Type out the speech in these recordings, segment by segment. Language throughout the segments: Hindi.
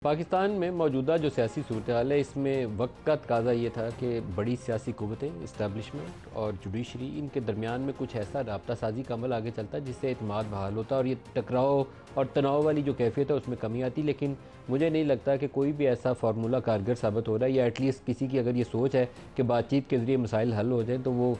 पाकिस्तान में मौजूदा जो सियासी सूरत हाल है, इसमें वक्त का तकाजा ये था कि बड़ी सियासी क़ुव्वतें, इस्टेब्लिशमेंट और जुडिशरी, इनके दरमियान में कुछ ऐसा राब्ता साजी का अमल आगे चलता है जिससे एतमाद बहाल होता और ये टकराव और तनाव वाली जो कैफियत है उसमें कमी आती। लेकिन मुझे नहीं लगता कि कोई भी ऐसा फार्मूला कारगर साबित हो रहा है, या एटलीस्ट किसी की अगर ये सोच है कि बातचीत के ज़रिए मसाइल हल हो जाए तो वो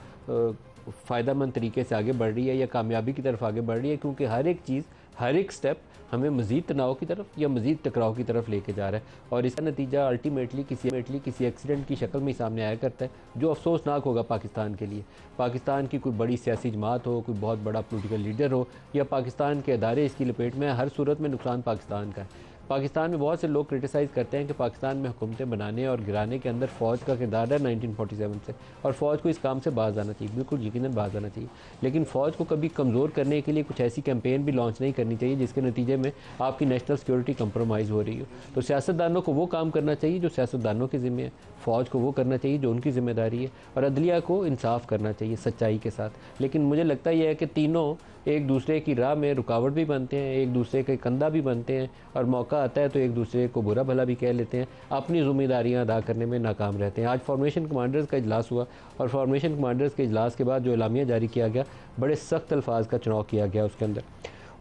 फ़ायदेमंद तरीके से आगे बढ़ रही है या कामयाबी की तरफ आगे बढ़ रही है। क्योंकि हर एक चीज़, हर एक स्टेप हमें मज़ीद तनाव की तरफ या मज़ीद टकराव की तरफ लेके जा रहा है, और इसका नतीजा अल्टीमेटली किसी एक्सीडेंट की शक्ल में ही सामने आया करता है, जो अफसोसनाक होगा पाकिस्तान के लिए। पाकिस्तान की कोई बड़ी सियासी जमात हो, कोई बहुत बड़ा पोलिटिकल लीडर हो, या पाकिस्तान के अदारे इसकी लपेट में, हर सूरत में नुकसान पाकिस्तान का है। पाकिस्तान में बहुत से लोग क्रिटिसाइज़ करते हैं कि पाकिस्तान में हुकूमतें बनाने और गिराने के अंदर फ़ौज का किरदार है 1947 से, और फ़ौज को इस काम से बाज आना चाहिए, बिल्कुल यकीनन बाज आना चाहिए। लेकिन फ़ौज को कभी कमज़ोर करने के लिए कुछ ऐसी कैंपेन भी लॉन्च नहीं करनी चाहिए जिसके नतीजे में आपकी नेशनल सिक्योरिटी कंप्रोमाइज़ हो रही हो। तो सियासतदानों को वो काम करना चाहिए जो सियासतदानों के ज़िम्मे है, फ़ौज को वो करना चाहिए जो उनकी ज़िम्मेदारी है, और अदलिया को इंसाफ करना चाहिए सच्चाई के साथ। लेकिन मुझे लगता यह है कि तीनों एक दूसरे की राह में रुकावट भी बनते हैं, एक दूसरे के कंधा भी बनते हैं, और मौका आता है तो एक दूसरे को बुरा भला भी कह लेते हैं, अपनी ज़िम्मेदारियां अदा करने में नाकाम रहते हैं। आज फॉर्मेशन कमांडर्स का इजलास हुआ, और फॉर्मेशन कमांडर्स के इजलास के बाद जो एलामिया जारी किया गया, बड़े सख्त अल्फाज का चुनाव किया गया। उसके अंदर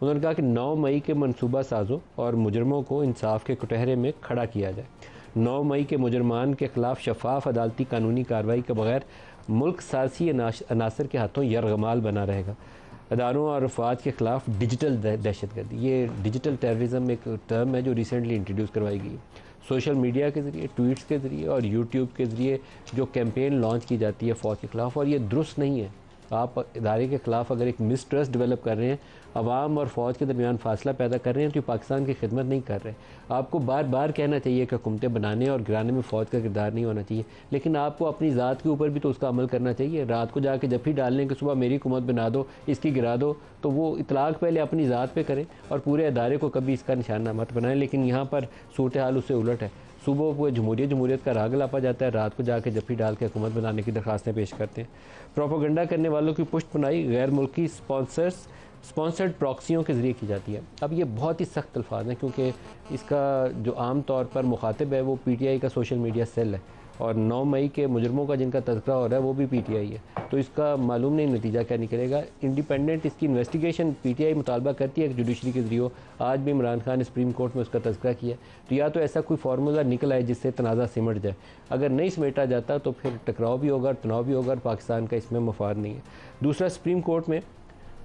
उन्होंने कहा कि 9 मई के मनसूबा साजों और मुजरमों को इंसाफ के कटहरे में खड़ा किया जाए। 9 मई के मुजरमान के ख़िलाफ़ शफाफ अदालती कानूनी कार्रवाई के बगैर मुल्क सासी अनासर के हाथों यरगमाल बना रहेगा। अदारों और अफवाद के ख़िलाफ़ डिजिटल दहशतगर्दी, ये डिजिटल टेररिज्म एक टर्म है जो रिसेंटली इंट्रोड्यूस करवाई गई। सोशल मीडिया के ज़रिए, ट्वीट्स के ज़रिए और यूट्यूब के ज़रिए जो कैंपेन लॉन्च की जाती है फ़ौज के ख़िलाफ़, और ये दुरुस्त नहीं है। आप इदारे के ख़िलाफ़ अगर एक मिसट्रस्ट डेवलप कर रहे हैं, अवाम और फ़ौज के दरमियान फासला पैदा कर रहे हैं, तो पाकिस्तान की खिदमत नहीं कर रहे। आपको बार बार कहना चाहिए कि हुकूमतें बनाने और गिराने में फ़ौज का किरदार नहीं होना चाहिए, लेकिन आपको अपनी ज़ात के ऊपर भी तो उसका अमल करना चाहिए। रात को जाके जब डालने कि सुबह मेरी हुकूमत बना दो, इसकी गिरा दो, तो वो इतलाक़ पहले अपनी ज़ात पे करें और पूरे अदारे को कभी इसका निशाना मत बनाएं। लेकिन यहाँ पर सूरत हाल उससे उलट है। सुबह को जमहूरियत का राग लापा जाता है, रात को जाके जफ्फी डाल के हुकूमत बनाने की दरख्वास्तें पेश करते हैं। प्रोपोगंडा करने वालों की पुष्ट पुनाई गैर मुल्की स्पॉन्सर्ड प्रॉक्सियों के ज़रिए की जाती है। अब ये बहुत ही सख्त अल्फाज हैं, क्योंकि इसका जो आम तौर पर मुखातिब है वो PTI का सोशल मीडिया सेल है, और 9 मई के मुजरमों का जिनका तज़किरा हो रहा है वो भी PTI है। तो इसका मालूम नहीं नतीजा क्या निकलेगा। इंडिपेंडेंट इसकी इन्वेस्टिगेशन PTI मुतालबा करती है कि जुडिशरी के ज़रिए। आज भी इमरान खान ने सुप्रीम कोर्ट में उसका तज़किरा किया। तो या तो ऐसा कोई फार्मूला निकल आए जिससे तनाज़ा सिमट जाए, अगर नहीं समेटा जाता तो फिर टकराव भी होगा, तनाव भी होगा, और पाकिस्तान का इसमें मफाद नहीं है। दूसरा, सुप्रीम कोर्ट में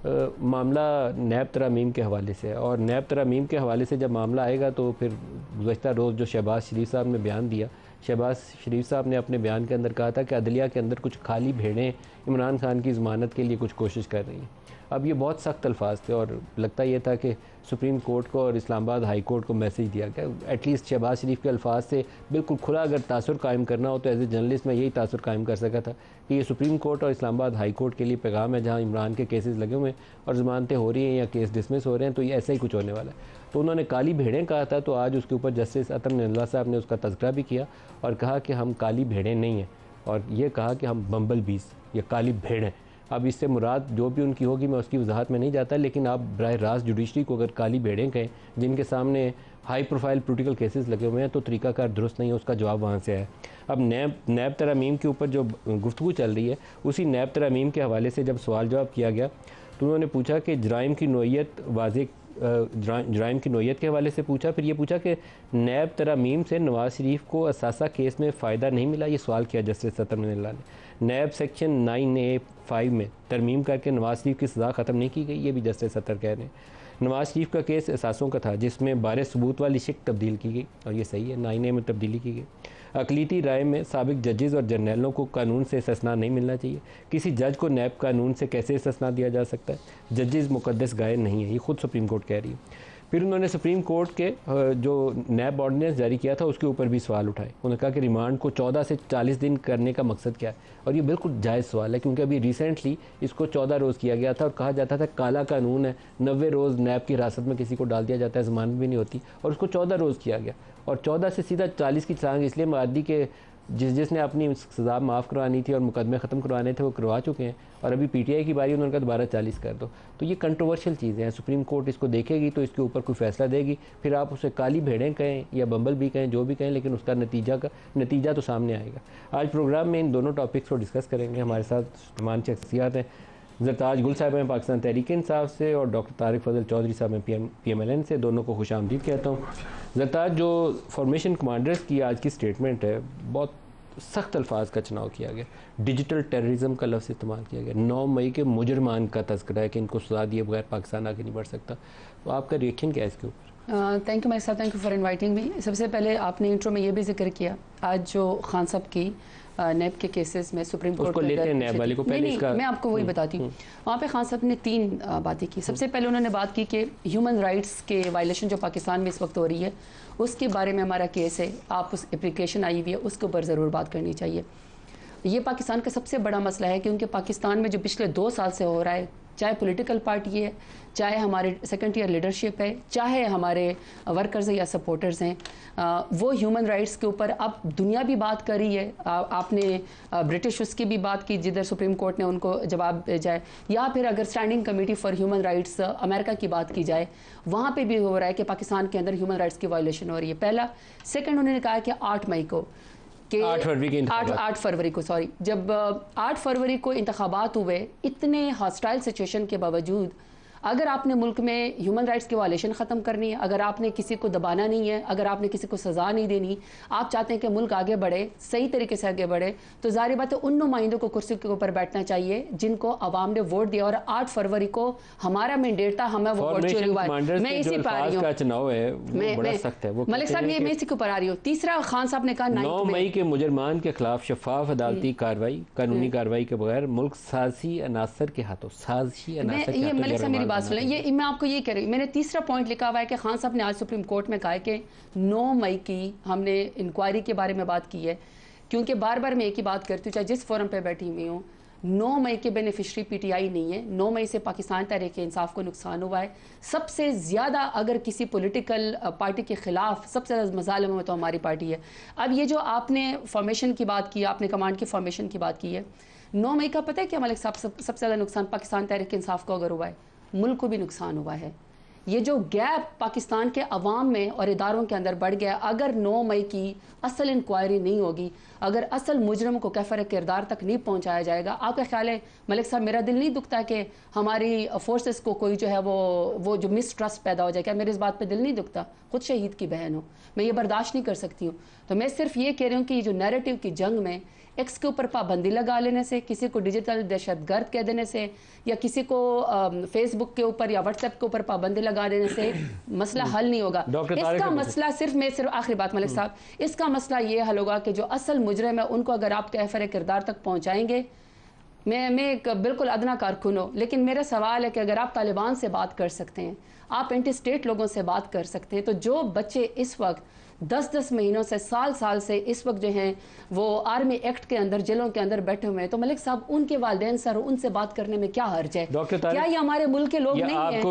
मामला नैब तरामीम के हवाले से है, और नैब तरामीम के हवाले से जब मामला आएगा तो फिर गुज़श्ता रोज़ जो शहबाज शरीफ साहब ने बयान दिया, शहबाज शरीफ साहब ने अपने बयान के अंदर कहा था कि अदलिया के अंदर कुछ खाली भेड़ें इमरान खान की ज़मानत के लिए कुछ कोशिश कर रही हैं। अब ये बहुत सख्त अल्फाज थे, और लगता ये था कि सुप्रीम कोर्ट को और इस्लामाबाद हाई कोर्ट को मैसेज दिया गया। एटलीस्ट शहबाज शरीफ के अल्फाज से बिल्कुल खुला अगर तासुर कायम करना हो तो एज ए जर्नलिस्ट मैं यही तासुर कायम कर सका था कि ये सुप्रीम कोर्ट और इस्लामाबाद हाई कोर्ट के लिए पैगाम है, जहाँ इमरान के केसेस लगे हुए हैं और ज़मानतें हो रही हैं या केस डिसमिस हो रहे हैं, तो ये ऐसा ही कुछ होने वाला है। तो उन्होंने काली भेड़ें कहा था, तो आज उसके ऊपर जस्टिस अतर निल्ला साहब ने उसका तज़किरा भी किया और कहा कि हम काली भेड़ें नहीं हैं, और ये कहा कि हम बम्बल बीस या काली भेड़ हैं। अब इससे मुराद जो भी उनकी होगी मैं उसकी वजाहत में नहीं जाता, लेकिन आप बराह रास्त जुडिशरी को अगर काली भेड़ें कहें जिनके सामने हाई प्रोफाइल पोलिटिकल केसेस लगे हुए हैं, तो तरीकाकार दुरुस्त नहीं है। उसका जवाब वहाँ से आया। अब नैब तरामीम के ऊपर जो गुफ्तगू चल रही है, उसी नैब तरामीम के हवाले से जब सवाल जवाब किया गया तो उन्होंने पूछा कि जराइम की नोयत के हवाले से पूछा। फिर ये पूछा कि नैब तरामीम से नवाज़ शरीफ को असासा केस में फ़ायदा नहीं मिला, ये सवाल किया जस्टिस अतर निल्ला ने। नैब सेक्शन 9A-5 में तरमीम करके नवाज़ शरीफ की सज़ा ख़त्म नहीं की गई, ये भी जस्टिस अतर कह रहे हैं। नवाज़ शरीफ का केस एहसासों का था जिसमें बारे सबूत वाली शिक तब्दील की गई, और ये सही है, 9A में तब्दीली की गई। अक़लीती राय में साबिक जजेज़ और जर्नलों को कानून से इस्तिस्ना नहीं मिलना चाहिए। किसी जज को नैब कानून से कैसे इस्तिस्ना दिया जा सकता है? जजेज़ मुक़द्दस गाय नहीं है, ये खुद सुप्रीम कोर्ट कह रही है। फिर उन्होंने सुप्रीम कोर्ट के जो नैब ऑर्डिनेंस जारी किया था उसके ऊपर भी सवाल उठाए। उन्होंने कहा कि रिमांड को 14 से 40 दिन करने का मकसद क्या है, और ये बिल्कुल जायज़ सवाल है, क्योंकि अभी रिसेंटली इसको 14 रोज़ किया गया था और कहा जाता था काला कानून है, 90 रोज़ नैब की हिरासत में किसी को डाल दिया जाता है, ज़मानत भी नहीं होती, और उसको 14 रोज़ किया गया। और 14 से सीधा 40 की छलांग इसलिए मार दी कि जिसने अपनी सज़ा माफ़ करवानी थी और मुकदमे ख़त्म करवाने थे वो करवा चुके हैं, और अभी पीटीआई की बारी उन्होंने कहा दोबारा 40 कर दो। तो ये कंट्रोवर्शियल चीज़ें हैं, सुप्रीम कोर्ट इसको देखेगी तो इसके ऊपर कोई फ़ैसला देगी, फिर आप उसे काली भेड़ें कहें या बम्बल भी कहें, जो भी कहें, लेकिन उसका नतीजा तो सामने आएगा। आज प्रोग्राम में इन दोनों टॉपिक्स को डिस्कस करेंगे। हमारे साथ तमाम शख्सियात हैं। ज़रताज गुल साहब हैं पाकिस्तान तहरीक इंसाफ से, और डॉक्टर तारिक फजल चौधरी साहब हैं PMLN से। दोनों को खुश आमदीद कहता हूँ। ज़रताज, जो फॉर्मेशन कमांडर्स की आज की स्टेटमेंट है, बहुत सख्त अल्फाज का चुनाव किया गया, डिजिटल टेररिज्म का लफ्ज़ इस्तेमाल किया गया, 9 मई के मुजरमान का तज़किरा है कि इनको सज़ा दिए बगैर पाकिस्तान आगे नहीं बढ़ सकता। तो आपका रिएक्शन क्या है इसके ऊपर? थैंक यू माई साहब, thank you for inviting me. सबसे पहले आपने इंट्रो में ये भी जिक्र किया आज जो खान साहब की नैब के केसेस में सुप्रीम कोर्ट को लेते हैं नैब वाले को पहले इसका मैं आपको वही बताती हूँ। वहाँ पे खान साहब ने 3 बातें की। सबसे पहले उन्होंने बात की कि ह्यूमन राइट्स के वायलेशन जो पाकिस्तान में इस वक्त हो रही है उसके बारे में हमारा केस है, आप उस एप्लीकेशन आई हुई है उसके ऊपर ज़रूर बात करनी चाहिए। ये पाकिस्तान का सबसे बड़ा मसला है क्योंकि पाकिस्तान में जो पिछले 2 साल से हो रहा है, चाहे पॉलिटिकल पार्टी है, चाहे हमारे सेकंड टीयर लीडरशिप है, चाहे हमारे वर्कर्स या सपोर्टर्स हैं, वो ह्यूमन राइट्स के ऊपर अब दुनिया भी बात कर रही है। आपने ब्रिटिश उसकी भी बात की जिधर सुप्रीम कोर्ट ने उनको जवाब भेजा है, या फिर अगर standing committee for human rights America की बात की जाए, वहाँ पे भी हो रहा है कि पाकिस्तान के अंदर ह्यूमन राइट्स की वायलेशन हो रही है। पहला। सेकेंड, उन्होंने कहा कि 8 मई को 8 फरवरी को जब 8 फरवरी को इंतखाबात हुए, इतने हॉस्टाइल सिचुएशन के बावजूद अगर आपने मुल्क में ह्यूमन राइट्स की वायलेशन ख़त्म करनी है, अगर आपने किसी को दबाना नहीं है, अगर आपने किसी को सज़ा नहीं देनी, आप चाहते हैं कि मुल्क आगे बढ़े, सही तरीके से आगे बढ़े, तो ज़ाहिर बात है उन नुमाइंदों को कुर्सी के ऊपर बैठना चाहिए जिनको आवाम ने वोट दिया। और 8 फरवरी को हमारा मैंडेट था, हमें वो वोट चोरी हुआ है। मैं इसी पर आ रही हूँ, मलिक साहब, ये मैं इसी के ऊपर आ रही हूँ। तीसरा, खान साहब ने कहा 9 मई के मुजरमान के खिलाफ शफाफ अदालती कार्रवाई, कानूनी कार्रवाई के बगैर मुल्क साजिशी अनासर के हाथों बात सुन, ये मैं आपको ये कह रही हूँ। मैंने तीसरा पॉइंट लिखा हुआ है कि खान साहब ने आज सुप्रीम कोर्ट में कहा है कि 9 मई की हमने इंक्वायरी के बारे में बात की है, क्योंकि बार बार मैं एक ही बात करती हूँ, चाहे जिस फोरम पे बैठी हुई हूँ, 9 मई के बेनिफिशरी पीटीआई नहीं है। 9 मई से पाकिस्तान तहरीक इंसाफ को नुकसान हुआ है। सबसे ज़्यादा अगर किसी पॉलिटिकल पार्टी के ख़िलाफ़ सबसे ज़्यादा मज़ालिम में तो हमारी पार्टी है। अब ये जो आपने फॉर्मेशन की बात की, आपने कमांड की फॉर्मेशन की बात की है, 9 मई का पता है क्या मलिक साहब, सबसे ज़्यादा नुकसान पाकिस्तान तहरीक इंसाफ को अगर हुआ है, मुल्क को भी नुकसान हुआ है। ये जो गैप पाकिस्तान के अवाम में और इदारों के अंदर बढ़ गया, अगर 9 मई की असल इंक्वायरी नहीं होगी, अगर असल मुजरम को कैफर किरदार तक नहीं पहुंचाया जाएगा, आपका ख्याल है मलिक साहब, मेरा दिल नहीं दुखता कि हमारी फोर्सेस को कोई जो है वो जो मिसट्रस्ट पैदा हो जाए? क्या मेरे इस बात पे दिल नहीं दुखता? खुद शहीद की बहन हो, मैं ये बर्दाश्त नहीं कर सकती हूँ। तो मैं सिर्फ ये कह रही हूँ कि जो नैरेटिव की जंग में एक्स के ऊपर पाबंदी लगा लेने से, किसी को डिजिटल दहशतगर्द कह देने से, या किसी को फेसबुक के ऊपर या व्हाट्सएप के ऊपर पाबंदी लगा देने से मसला हल नहीं होगा। इसका मसला सिर्फ आखिरी बात मलिक साहब, इसका मसला ये हल होगा कि जो असल मुजरिम है उनको अगर आप कैफर किरदार तक पहुंचाएंगे। मैं एक बिल्कुल अदना कारकुन हूँ, लेकिन मेरा सवाल है कि अगर आप तालिबान से बात कर सकते हैं, आप एंटी स्टेट लोगों से बात कर सकते हैं, तो जो बच्चे इस वक्त 10-10 महीनों से साल से इस वक्त जो हैं वो आर्मी एक्ट के अंदर जेलों के अंदर बैठे हुए हैं, तो मलिक साहब उनके वालिदैन सर उनसे बात करने में क्या हर्ज है? क्या ये हमारे मुल्क के लोग नहीं हैं?